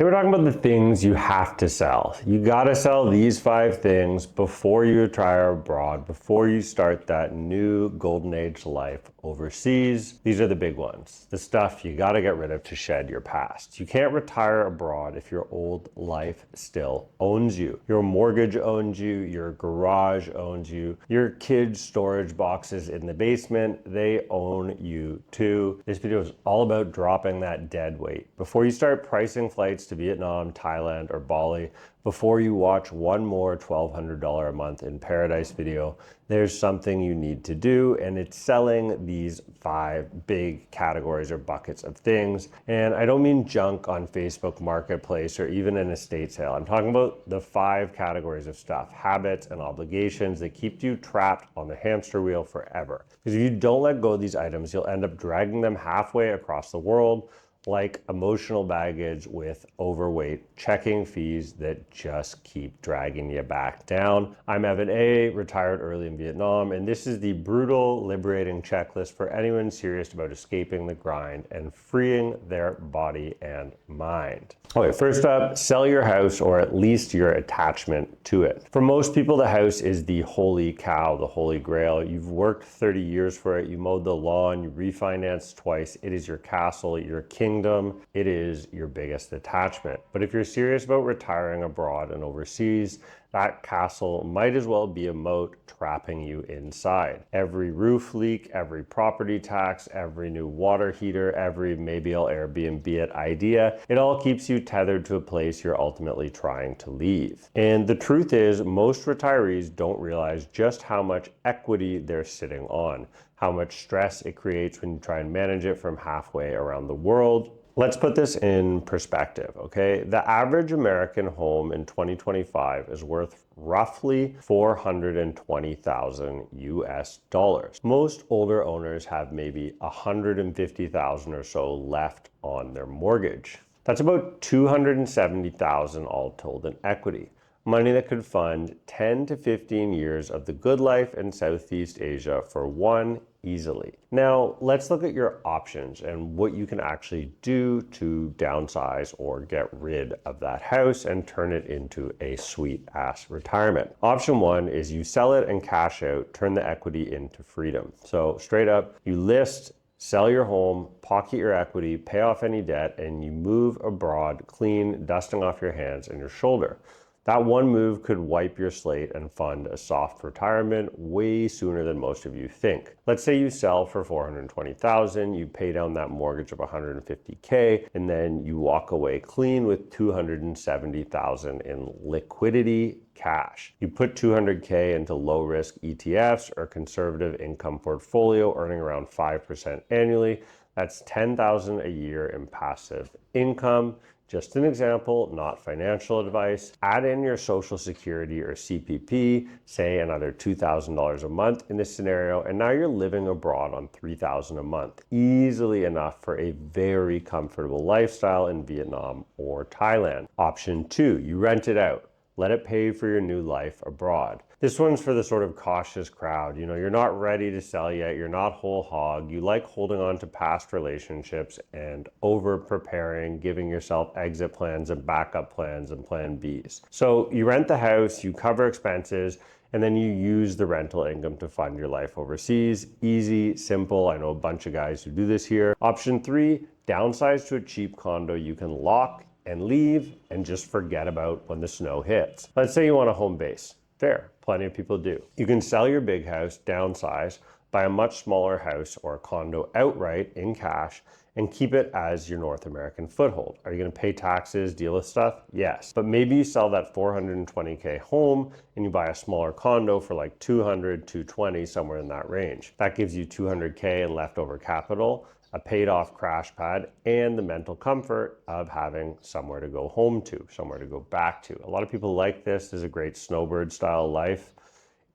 Today we're talking about the things you have to sell. You gotta sell these 5 things before you retire abroad, before you start that new golden age life overseas. These are the big ones. The stuff you gotta get rid of to shed your past. You can't retire abroad if your old life still owns you. Your mortgage owns you, your garage owns you, your kids' storage boxes in the basement, they own you too. This video is all about dropping that dead weight. Before you start pricing flights to Vietnam, Thailand, or Bali, before you watch one more $1,200 a month in paradise video, there's something you need to do, and it's selling these 5 big categories or buckets of things. And I don't mean junk on Facebook Marketplace or even an estate sale. I'm talking about the 5 categories of stuff, habits and obligations that keep you trapped on the hamster wheel forever. Because if you don't let go of these items, you'll end up dragging them halfway across the world, like emotional baggage with overweight checking fees that just keep dragging you back down. I'm Evan A., retired early in Vietnam, and this is the brutal, liberating checklist for anyone serious about escaping the grind and freeing their body and mind. Okay, first up, sell your house or at least your attachment to it. For most people, the house is the holy cow, the holy grail. You've worked 30 years for it, you mowed the lawn, you refinanced twice. It is your castle, your kingdom. It is your biggest attachment. But if you're serious about retiring abroad and overseas, that castle might as well be a moat trapping you inside. Every roof leak, every property tax, every new water heater, every maybe I'll Airbnb it idea, it all keeps you tethered to a place you're ultimately trying to leave. And the truth is, most retirees don't realize just how much equity they're sitting on, how much stress it creates when you try and manage it from halfway around the world. Let's put this in perspective, okay? The average American home in 2025 is worth roughly $420,000 US dollars. Most older owners have maybe $150,000 or so left on their mortgage. That's about $270,000 all told in equity. Money that could fund 10 to 15 years of the good life in Southeast Asia for one easily. Now, let's look at your options and what you can actually do to downsize or get rid of that house and turn it into a sweet ass retirement. Option 1 is you sell it and cash out, turn the equity into freedom. So straight up, you list, sell your home, pocket your equity, pay off any debt, and you move abroad clean, dusting off your hands and your shoulder. That one move could wipe your slate and fund a soft retirement way sooner than most of you think. Let's say you sell for $420,000, you pay down that mortgage of $150K, and then you walk away clean with $270,000 in liquidity cash. You put $200K into low risk ETFs or conservative income portfolio earning around 5% annually. That's $10,000 a year in passive income. Just an example, not financial advice. Add in your Social Security or CPP, say another $2,000 a month in this scenario, and now you're living abroad on $3,000 a month. Easily enough for a very comfortable lifestyle in Vietnam or Thailand. Option 2, you rent it out. Let it pay for your new life abroad. This one's for the sort of cautious crowd. You know, you're not ready to sell yet. You're not whole hog. You like holding on to past relationships and over preparing, giving yourself exit plans and backup plans and plan Bs. So you rent the house, you cover expenses, and then you use the rental income to fund your life overseas. Easy, simple. I know a bunch of guys who do this here. Option 3, downsize to a cheap condo you can lock and leave and just forget about when the snow hits. Let's say you want a home base. Fair, plenty of people do. You can sell your big house, downsize, buy a much smaller house or a condo outright in cash, and keep it as your North American foothold. Are you gonna pay taxes, deal with stuff? Yes. But maybe you sell that $420K home and you buy a smaller condo for like $200, $220, somewhere in that range. That gives you $200K in leftover capital, a paid off crash pad, and the mental comfort of having somewhere to go home to, somewhere to go back to. A lot of people like this. This is a great snowbird style life.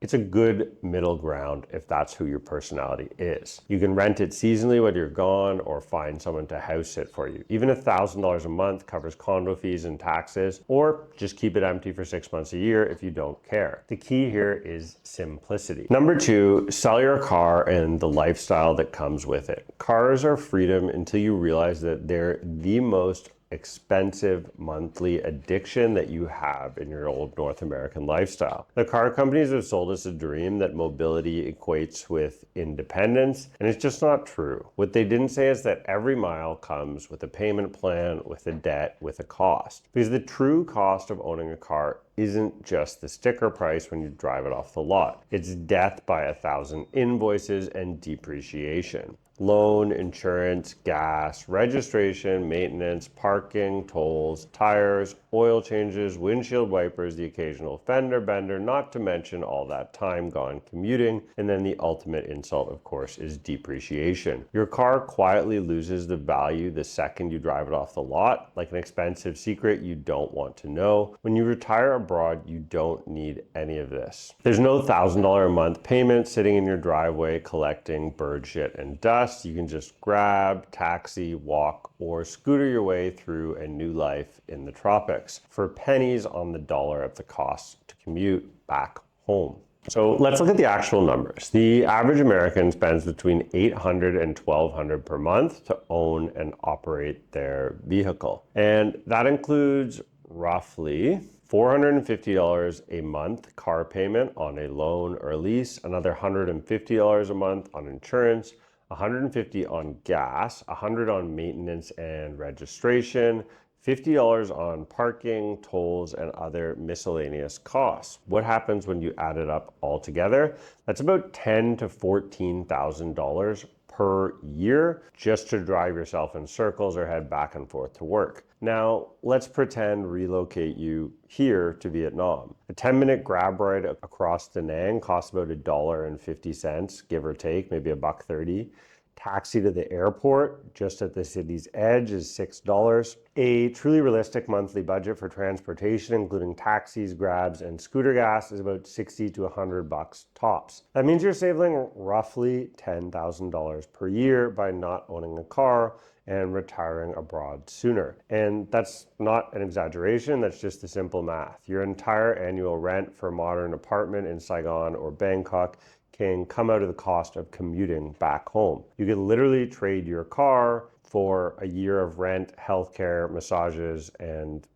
It's a good middle ground if that's who your personality is. You can rent it seasonally when you're gone or find someone to house sit for you. Even $1,000 a month covers condo fees and taxes, or just keep it empty for 6 months a year if you don't care. The key here is simplicity. Number 2, sell your car and the lifestyle that comes with it. Cars are freedom until you realize that they're the most expensive monthly addiction that you have in your old North American lifestyle. The car companies have sold us a dream that mobility equates with independence, and it's just not true. What they didn't say is that every mile comes with a payment plan, with a debt, with a cost. Because the true cost of owning a car isn't just the sticker price when you drive it off the lot. It's death by 1,000 invoices and depreciation. Loan, insurance, gas, registration, maintenance, parking, tolls, tires, oil changes, windshield wipers, the occasional fender bender, not to mention all that time gone commuting. And then the ultimate insult, of course, is depreciation. Your car quietly loses the value the second you drive it off the lot, like an expensive secret you don't want to know. When you retire abroad, you don't need any of this. There's no $1,000 a month payment sitting in your driveway collecting bird shit and dust. You can just grab, taxi, walk, or scooter your way through a new life in the tropics for pennies on the dollar of the cost to commute back home. So let's look at the actual numbers. The average American spends between $800 and $1,200 per month to own and operate their vehicle. And that includes roughly $450 a month car payment on a loan or lease, another $150 a month on insurance, $150 on gas, $100 on maintenance and registration, $50 on parking, tolls, and other miscellaneous costs. What happens when you add it up all together? That's about $10,000 to $14,000 per year just to drive yourself in circles or head back and forth to work. Now, let's pretend relocate you here to Vietnam. A 10-minute grab ride across Da Nang costs about $1.50, give or take, maybe $1.30. Taxi to the airport, just at the city's edge, is $6. A truly realistic monthly budget for transportation, including taxis, grabs, and scooter gas, is about $60 to $100 tops. That means you're saving roughly $10,000 per year by not owning a car and retiring abroad sooner. And that's not an exaggeration, that's just the simple math. Your entire annual rent for a modern apartment in Saigon or Bangkok can come out of the cost of commuting back home. You can literally trade your car for a year of rent, healthcare, massages, and,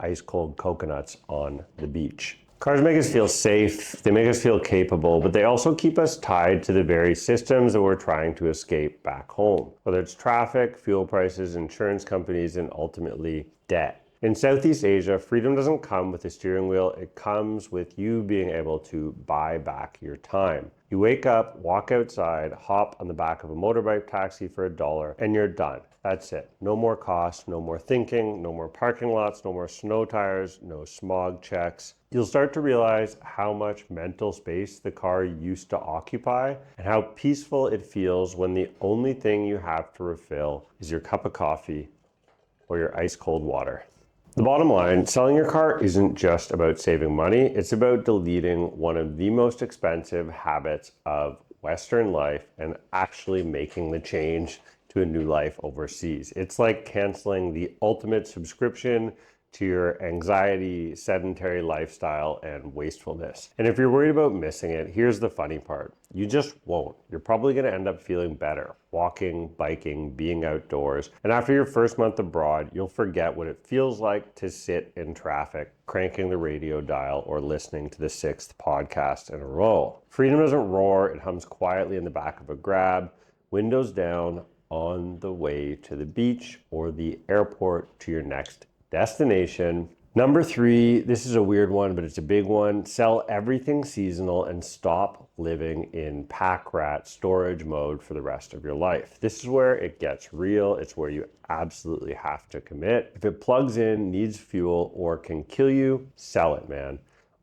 ice cold coconuts on the beach. Cars make us feel safe, they make us feel capable, but they also keep us tied to the very systems that we're trying to escape back home, whether it's traffic, fuel prices, insurance companies, and ultimately debt. In Southeast Asia, freedom doesn't come with a steering wheel, it comes with you being able to buy back your time. You wake up, walk outside, hop on the back of a motorbike taxi for $1, and you're done. That's it. No more costs, no more thinking, no more parking lots, no more snow tires, no smog checks. You'll start to realize how much mental space the car used to occupy and how peaceful it feels when the only thing you have to refill is your cup of coffee or your ice cold water. The bottom line, selling your car isn't just about saving money, it's about deleting one of the most expensive habits of Western life and actually making the change to a new life overseas. It's like canceling the ultimate subscription to your anxiety, sedentary lifestyle, and wastefulness. And if you're worried about missing it, here's the funny part. You just won't. You're probably gonna end up feeling better, walking, biking, being outdoors. And after your first month abroad, you'll forget what it feels like to sit in traffic, cranking the radio dial, or listening to the 6th podcast in a row. Freedom doesn't roar, it hums quietly in the back of a Grab, windows down, on the way to the beach or the airport to your next destination. Number 3, this is a weird one, but it's a big one. Sell everything seasonal and stop living in pack rat storage mode for the rest of your life. This is where it gets real. It's where you absolutely have to commit. If it plugs in, needs fuel, or can kill you, sell it, man.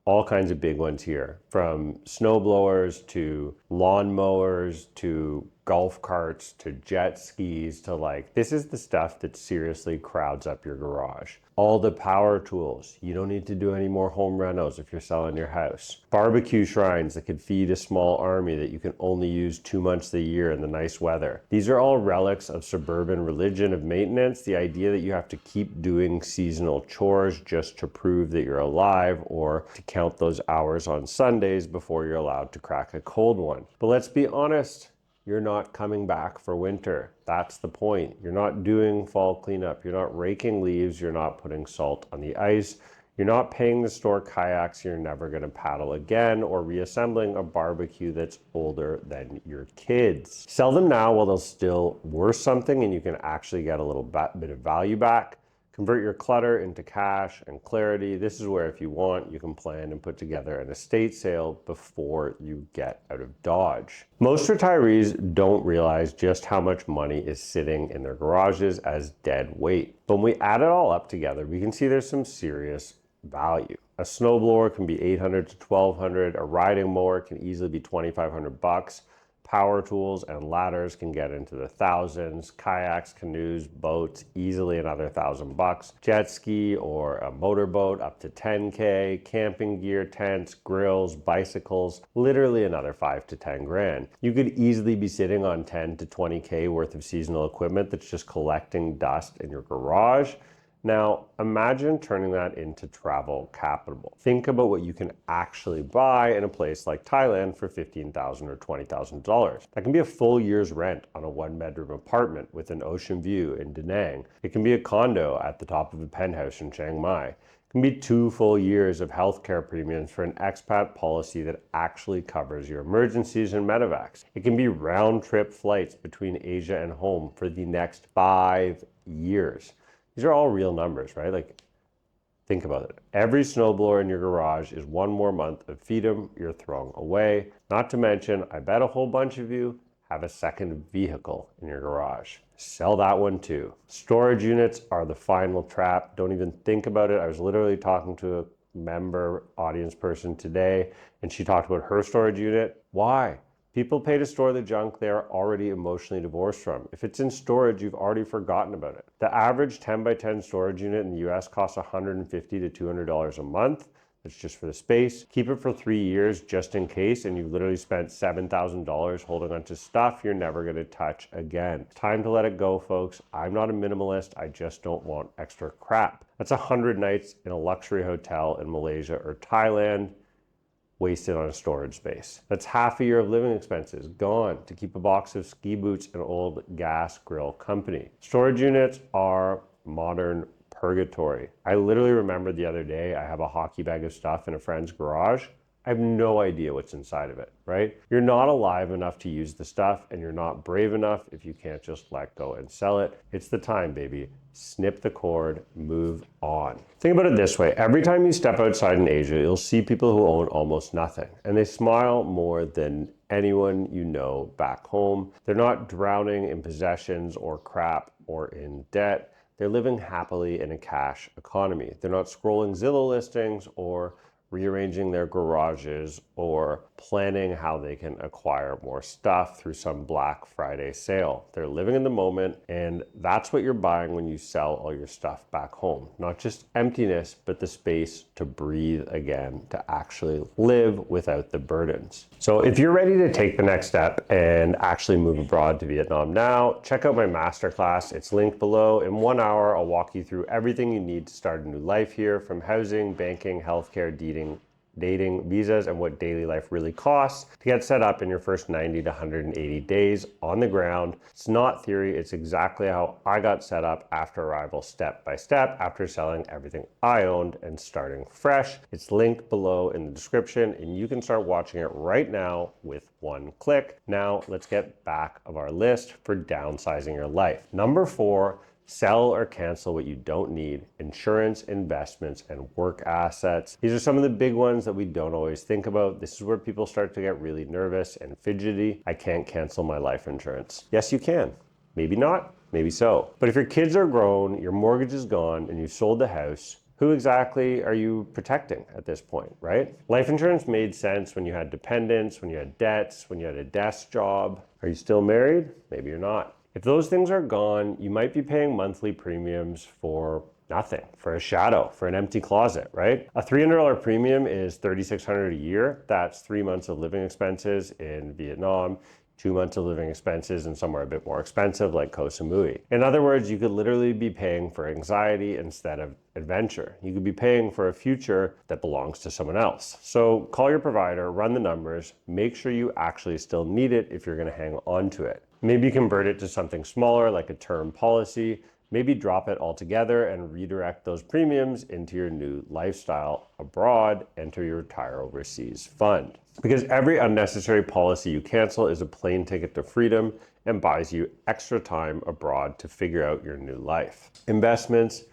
All kinds of big ones here, from snow blowers to lawn mowers to golf carts to jet skis to this is the stuff that seriously crowds up your garage. All the power tools. You don't need to do any more home renos if you're selling your house. Barbecue shrines that could feed a small army that you can only use 2 months a year in the nice weather. These are all relics of suburban religion of maintenance. The idea that you have to keep doing seasonal chores just to prove that you're alive or to count those hours on Sundays before you're allowed to crack a cold one. But let's be honest, you're not coming back for winter. That's the point. You're not doing fall cleanup. You're not raking leaves. You're not putting salt on the ice. You're not paying to store kayaks you're never going to paddle again, or reassembling a barbecue that's older than your kids. Sell them now while they're still worth something and you can actually get a little bit of value back. Convert your clutter into cash and clarity. This is where, if you want, you can plan and put together an estate sale before you get out of Dodge. Most retirees don't realize just how much money is sitting in their garages as dead weight. But when we add it all up together, we can see there's some serious value. A snowblower can be $800 to $1,200. A riding mower can easily be $2,500. Power tools and ladders can get into the thousands. Kayaks, canoes, boats, easily another $1,000. Jet ski or a motorboat up to $10K. Camping gear, tents, grills, bicycles, literally another $5 to $10 grand. You could easily be sitting on $10 to $20K worth of seasonal equipment that's just collecting dust in your garage. Now, imagine turning that into travel capital. Think about what you can actually buy in a place like Thailand for $15,000 or $20,000. That can be a full year's rent on a one-bedroom apartment with an ocean view in Da Nang. It can be a condo at the top of a penthouse in Chiang Mai. It can be 2 full years of healthcare premiums for an expat policy that actually covers your emergencies and medevacs. It can be round-trip flights between Asia and home for the next 5 years. These are all real numbers, right? Like, think about it. Every snowblower in your garage is one more month of freedom you're throwing away. Not to mention, I bet a whole bunch of you have a second vehicle in your garage. Sell that one too. Storage units are the final trap. Don't even think about it. I was literally talking to a member audience person today, and she talked about her storage unit. Why? People pay to store the junk they are already emotionally divorced from. If it's in storage, you've already forgotten about it. The average 10 by 10 storage unit in the US costs $150 to $200 a month. That's just for the space. Keep it for 3 years just in case, and you've literally spent $7,000 holding onto stuff you're never gonna touch again. Time to let it go, folks. I'm not a minimalist. I just don't want extra crap. That's 100 nights in a luxury hotel in Malaysia or Thailand, wasted on a storage space. That's half a year of living expenses gone to keep a box of ski boots and old gas grill company. Storage units are modern purgatory. I literally remember the other day, I have a hockey bag of stuff in a friend's garage. I have no idea what's inside of it, right? You're not alive enough to use the stuff, and you're not brave enough if you can't just let go and sell it. It's the time, baby. Snip the cord, move on. Think about it this way. Every time you step outside in Asia, you'll see people who own almost nothing, and they smile more than anyone you know back home. They're not drowning in possessions or crap or in debt. They're living happily in a cash economy. They're not scrolling Zillow listings or rearranging their garages or planning how they can acquire more stuff through some Black Friday sale. They're living in the moment, and that's what you're buying when you sell all your stuff back home. Not just emptiness, but the space to breathe again, to actually live without the burdens. So if you're ready to take the next step and actually move abroad to Vietnam now, check out my masterclass. It's linked below. In 1 hour, I'll walk you through everything you need to start a new life here, from housing, banking, healthcare, dating, visas, and what daily life really costs to get set up in your first 90 to 180 days on the ground. It's not theory, it's exactly how I got set up after arrival, step by step, after selling everything I owned and starting fresh. It's linked below in the description, and you can start watching it right now with one click. Now let's get back of our list for downsizing your life. Number 4, sell or cancel what you don't need: insurance, investments, and work assets. These are some of the big ones that we don't always think about. This is where people start to get really nervous and fidgety. I can't cancel my life insurance. Yes, you can. Maybe not, maybe so. But if your kids are grown, your mortgage is gone, and you've sold the house, who exactly are you protecting at this point, right? Life insurance made sense when you had dependents, when you had debts, when you had a desk job. Are you still married? Maybe you're not. If those things are gone, you might be paying monthly premiums for nothing, for a shadow, for an empty closet, right? A $300 premium is $3,600 a year. That's 3 months of living expenses in Vietnam. 2 months of living expenses and somewhere a bit more expensive like Koh Samui. In other words, you could literally be paying for anxiety instead of adventure. You could be paying for a future that belongs to someone else. So call your provider, run the numbers, make sure you actually still need it if you're going to hang on to it. Maybe convert it to something smaller like a term policy. Maybe drop it altogether and redirect those premiums into your new lifestyle abroad, enter your Retire Overseas fund. Because every unnecessary policy you cancel is a plane ticket to freedom and buys you extra time abroad to figure out your new life. Investments,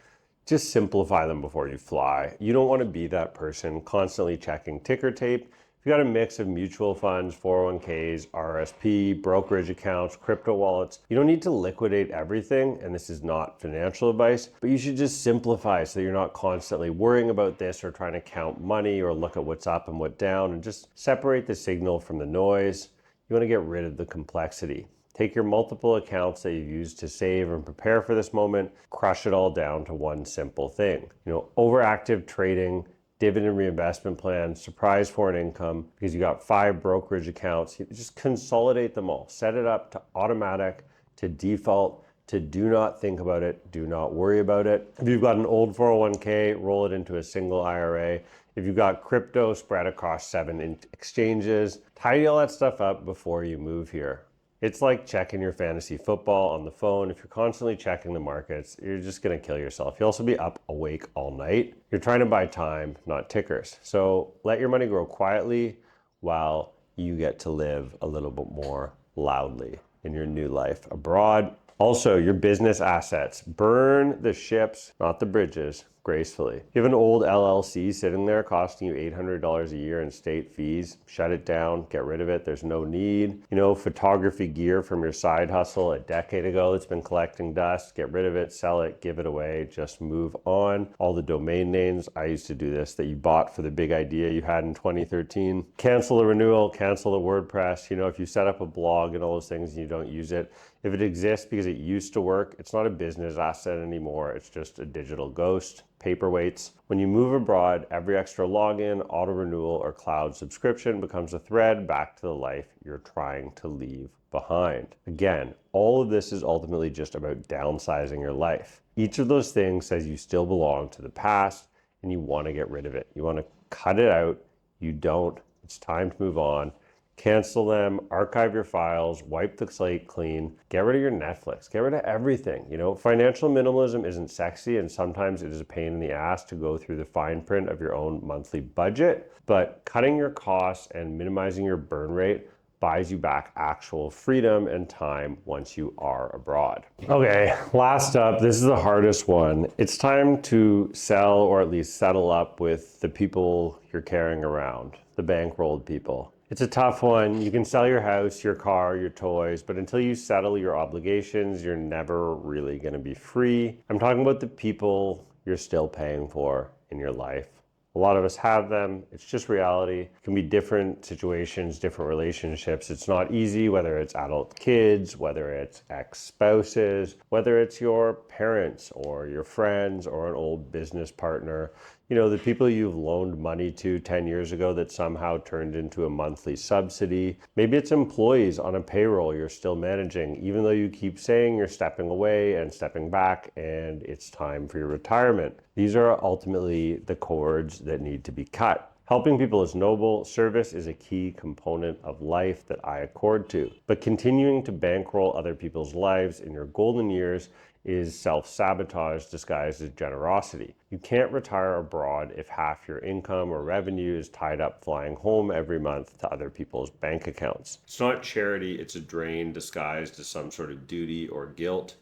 just simplify them before you fly. You don't want to be that person constantly checking ticker tape. If you got a mix of mutual funds, 401ks, RSP, brokerage accounts, crypto wallets, you don't need to liquidate everything, and this is not financial advice, but you should just simplify so you're not constantly worrying about this or trying to count money or look at what's up and what's down, and just separate the signal from the noise. You want to get rid of the complexity. Take your multiple accounts that you've used to save and prepare for this moment, crush it all down to one simple thing. Overactive trading, dividend reinvestment plan, surprise foreign income, because you got 5 brokerage accounts. You just consolidate them all. Set it up to automatic, to default, to do not think about it, do not worry about it. If you've got an old 401k, roll it into a single IRA. If you've got crypto spread across 7 exchanges, tidy all that stuff up before you move here. It's like checking your fantasy football on the phone. If you're constantly checking the markets, you're just gonna kill yourself. You'll also be up awake all night. You're trying to buy time, not tickers. So let your money grow quietly while you get to live a little bit more loudly in your new life abroad. Also, your business assets. Burn the ships, not the bridges, gracefully. You have an old LLC sitting there costing you $800 a year in state fees. Shut it down, get rid of it. There's no need. Photography gear from your side hustle a decade ago that's been collecting dust. Get rid of it, sell it, give it away, just move on. All the domain names, I used to do this, that you bought for the big idea you had in 2013. Cancel the renewal, cancel the WordPress. If you set up a blog and all those things and you don't use it, if it exists because it used to work, it's not a business asset anymore. It's just a digital ghost. Paperweights. When you move abroad, every extra login, auto renewal, or cloud subscription becomes a thread back to the life you're trying to leave behind. Again, all of this is ultimately just about downsizing your life. Each of those things says you still belong to the past and you want to get rid of it. You want to cut it out. You don't. It's time to move on. Cancel them, archive your files, wipe the slate clean, get rid of your Netflix, get rid of everything. Financial minimalism isn't sexy, and sometimes it is a pain in the ass to go through the fine print of your own monthly budget, but cutting your costs and minimizing your burn rate buys you back actual freedom and time once you are abroad. Okay, last up, this is the hardest one. It's time to sell or at least settle up with the people you're carrying around, the bankrolled people. It's a tough one. You can sell your house, your car, your toys, but until you settle your obligations, you're never really going to be free. I'm talking about the people you're still paying for in your life. A lot of us have them. It's just reality. It can be different situations, different relationships. It's not easy, whether it's adult kids, whether it's ex-spouses, whether it's your parents or your friends or an old business partner. The people you've loaned money to 10 years ago that somehow turned into a monthly subsidy. Maybe it's employees on a payroll you're still managing, even though you keep saying you're stepping away and stepping back and it's time for your retirement. These are ultimately the cords that need to be cut. Helping people is noble. Service is a key component of life that I accord to. But continuing to bankroll other people's lives in your golden years is self-sabotage disguised as generosity. You can't retire abroad if half your income or revenue is tied up flying home every month to other people's bank accounts. It's not charity, it's a drain disguised as some sort of duty or guilt.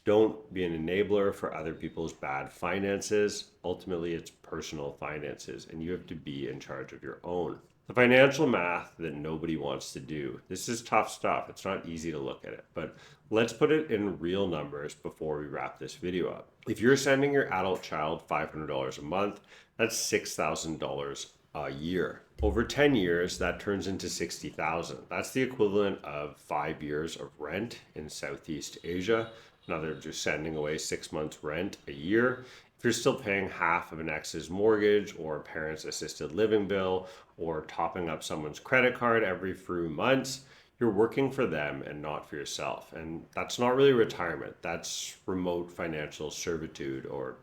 Don't be an enabler for other people's bad finances. Ultimately, it's personal finances, and you have to be in charge of your own. The financial math that nobody wants to do. This is tough stuff. It's not easy to look at it, but let's put it in real numbers before we wrap this video up. If you're sending your adult child $500 a month, that's $6,000 a year. Over 10 years, that turns into $60,000. That's the equivalent of 5 years of rent in Southeast Asia. In other words, you're sending away 6 months rent a year. If you're still paying half of an ex's mortgage or a parent's assisted living bill or topping up someone's credit card every few months, you're working for them and not for yourself. And that's not really retirement. That's remote financial servitude or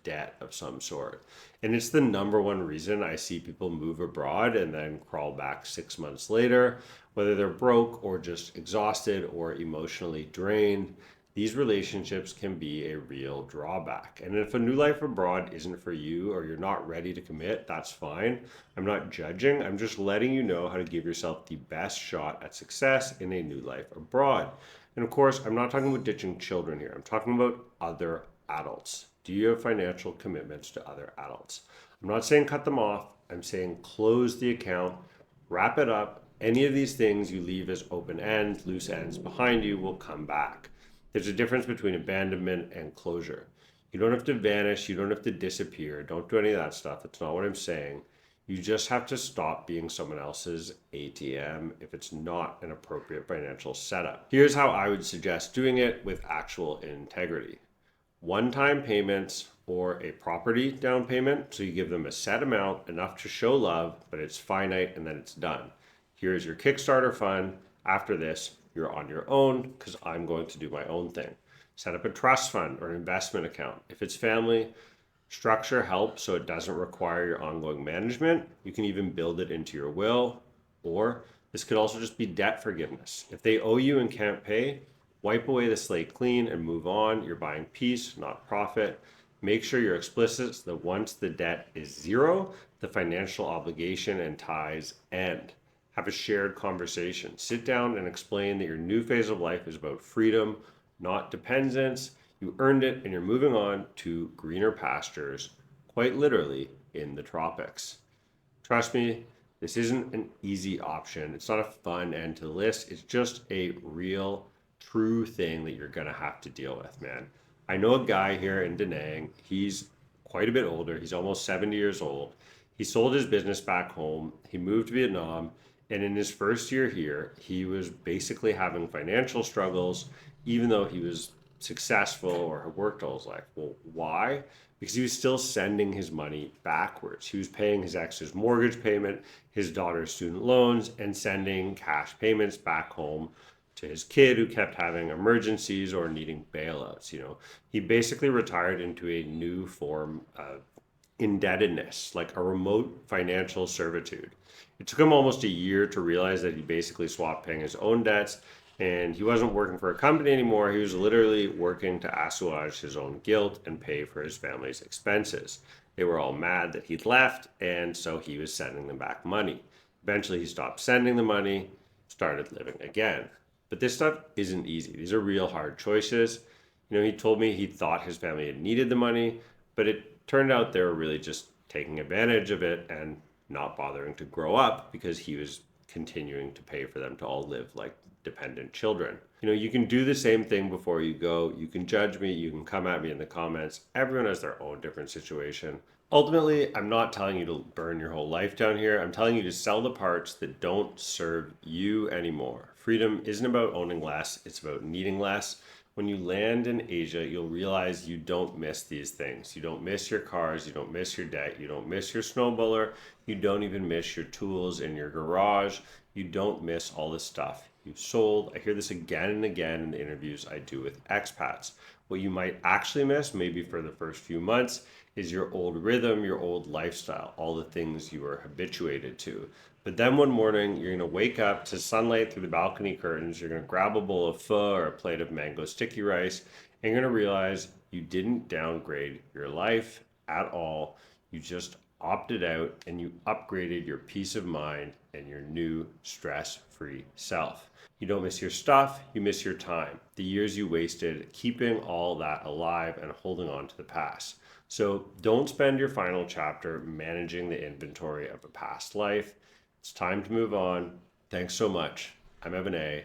debt of some sort. And it's the number one reason I see people move abroad and then crawl back 6 months later, whether they're broke or just exhausted or emotionally drained. These relationships can be a real drawback. And if a new life abroad isn't for you or you're not ready to commit, that's fine. I'm not judging. I'm just letting you know how to give yourself the best shot at success in a new life abroad. And of course, I'm not talking about ditching children here. I'm talking about other adults. Do you have financial commitments to other adults? I'm not saying cut them off. I'm saying close the account, wrap it up. Any of these things you leave as open ends, loose ends behind you will come back. There's a difference between abandonment and closure. You don't have to vanish. You don't have to disappear. Don't do any of that stuff. That's not what I'm saying. You just have to stop being someone else's ATM if it's not an appropriate financial setup. Here's how I would suggest doing it with actual integrity. One-time payments or a property down payment. So you give them a set amount, enough to show love, but it's finite and then it's done. Here's your Kickstarter fund. After this, you're on your own because I'm going to do my own thing. Set up a trust fund or an investment account. If it's family, structure helps so it doesn't require your ongoing management. You can even build it into your will, or this could also just be debt forgiveness. If they owe you and can't pay, wipe away the slate clean and move on. You're buying peace, not profit. Make sure you're explicit so that once the debt is zero, the financial obligation and ties end. Have a shared conversation. Sit down and explain that your new phase of life is about freedom, not dependence. You earned it and you're moving on to greener pastures, quite literally in the tropics. Trust me, this isn't an easy option. It's not a fun end to the list. It's just a real, true thing that you're gonna have to deal with, man. I know a guy here in Da Nang. He's quite a bit older. He's almost 70 years old. He sold his business back home. He moved to Vietnam. And in his first year here, he was basically having financial struggles, even though he was successful or had worked all his life. Well, why? Because he was still sending his money backwards. He was paying his ex's mortgage payment, his daughter's student loans, and sending cash payments back home to his kid who kept having emergencies or needing bailouts. He basically retired into a new form of indebtedness, like a remote financial servitude. It took him almost a year to realize that he basically swapped paying his own debts and he wasn't working for a company anymore. He was literally working to assuage his own guilt and pay for his family's expenses. They were all mad that he'd left, and so he was sending them back money. Eventually, he stopped sending the money, started living again. But this stuff isn't easy. These are real hard choices. He told me he thought his family had needed the money, but it turned out they were really just taking advantage of it and not bothering to grow up because he was continuing to pay for them to all live like dependent children. You can do the same thing before you go. You can judge me. You can come at me in the comments. Everyone has their own different situation. Ultimately, I'm not telling you to burn your whole life down here. I'm telling you to sell the parts that don't serve you anymore. Freedom isn't about owning less. It's about needing less. When you land in Asia, you'll realize you don't miss these things. You don't miss your cars. You don't miss your debt. You don't miss your snowblower. You don't even miss your tools in your garage. You don't miss all this stuff you sold. I hear this again and again in the interviews I do with expats. What you might actually miss, maybe for the first few months, is your old rhythm, your old lifestyle, all the things you were habituated to. But then one morning, you're going to wake up to sunlight through the balcony curtains. You're going to grab a bowl of pho or a plate of mango sticky rice, and you're going to realize you didn't downgrade your life at all. You just opted out and you upgraded your peace of mind and your new stress-free self. You don't miss your stuff, you miss your time, the years you wasted keeping all that alive and holding on to the past. So don't spend your final chapter managing the inventory of a past life. It's time to move on. Thanks so much. I'm Evan A.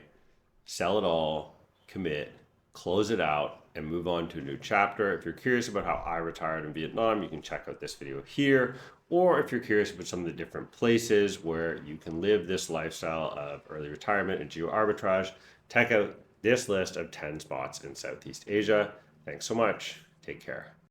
Sell it all, commit, close it out, and move on to a new chapter. If you're curious about how I retired in Vietnam, you can check out this video here. Or if you're curious about some of the different places where you can live this lifestyle of early retirement and geo arbitrage, check out this list of 10 spots in Southeast Asia. Thanks so much. Take care.